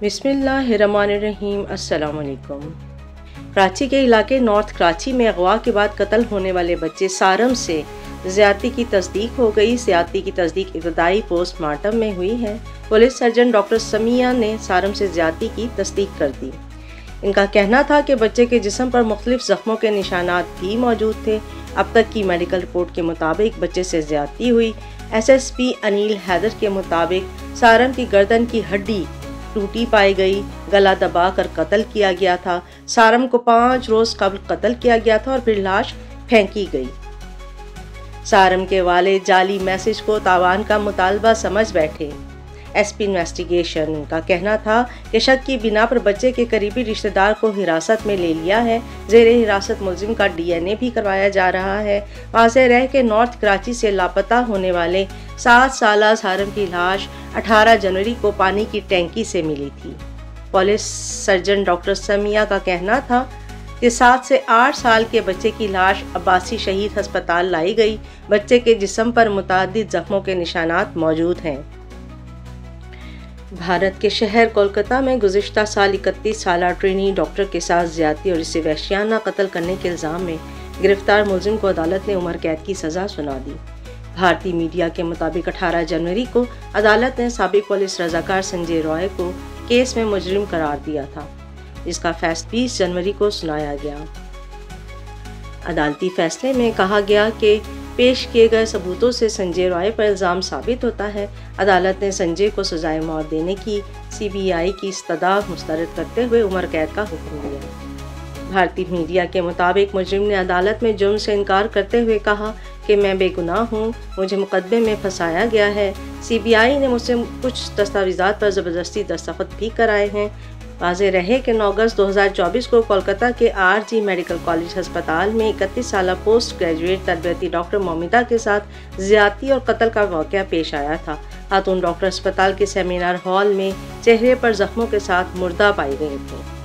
बिस्मिल्लाहिर्रहमानिर्रहीम। अस्सलाम वालेकुम। कराची के इलाके नॉर्थ कराची में अगवा के बाद कत्ल होने वाले बच्चे सारम से ज़्यादती की तस्दीक हो गई। ज़्यादती की तस्दीक इब्तदाई पोस्टमार्टम में हुई है। पुलिस सर्जन डॉक्टर समिया ने सारम से ज़्यादती की तस्दीक कर दी। इनका कहना था कि बच्चे के जिस्म पर मुख्तलिफ ज़ख्मों के निशानात भी मौजूद थे। अब तक की मेडिकल रिपोर्ट के मुताबिक बच्चे से ज़्यादती हुई। SSP अनिल हैदर के मुताबिक सारम की गर्दन की हड्डी टूटी पाई गई, गला दबाकर कत्ल किया गया था। सारम को 5 रोज़ कबल कत्ल किया गया था और फिर लाश फेंकी गई। सारम के वालिद जाली मैसेज को तावान का मुतालबा समझ बैठे। SP इन्वेस्टिगेशन का कहना था कि शक की बिना पर बच्चे के करीबी रिश्तेदार को हिरासत में ले लिया है। ज़ेरे हिरासत मुलजिम का DNA भी करवाया जा रहा है। वाज़ेह रहे कि नॉर्थ कराची से लापता होने वाले 7 साला सारम की लाश 18 जनवरी को पानी की टैंकी से मिली थी। पुलिस सर्जन डॉक्टर समिया का कहना था कि 7 से 8 साल के बच्चे की लाश अब्बासी शहीद अस्पताल लाई गई। बच्चे के जिस्म पर मुतअद्दिद ज़ख्मों के निशानात मौजूद हैं। भारत के शहर कोलकाता में गुज़िश्ता साल 31 साला ट्रेनी डॉक्टर के साथ ज़्यादती और इसे वहशियाना कत्ल करने के इल्ज़ाम में गिरफ्तार मुलजिम को अदालत ने उम्र कैद की सज़ा सुना दी। भारतीय मीडिया के मुताबिक 18 जनवरी को अदालत ने साबिक पुलिस रज़ाकार संजय रॉय को केस में मुजरिम करार दिया था, जिसका फैसला 20 जनवरी को सुनाया गया। अदालती फैसले में कहा गया कि पेश किए गए सबूतों से संजय रॉय पर इल्ज़ाम साबित होता है। अदालत ने संजय को सजाए मौत देने की CBI की इस्तदा मुस्तरद करते हुए उम्र कैद का हुक्म दिया। भारतीय मीडिया के मुताबिक मुजरिम ने अदालत में जुर्म से इनकार करते हुए कहा कि मैं बेगुनाह हूँ, मुझे मुकदमे में फंसाया गया है। CBI ने मुझसे कुछ दस्तावेज़ात पर ज़बरदस्ती दस्तखत भी कराए हैं। वाज़ेह रहे कि 9 अगस्त 2024 को कोलकाता के RG मेडिकल कॉलेज अस्पताल में 31 साला पोस्ट ग्रेजुएट तरबियती डॉक्टर मोमिता के साथ ज़्यादती और कत्ल का वाक़या पेश आया था। खातून डॉक्टर अस्पताल के सेमिनार हॉल में चेहरे पर ज़ख्मों के साथ मुर्दा पाई गई थी।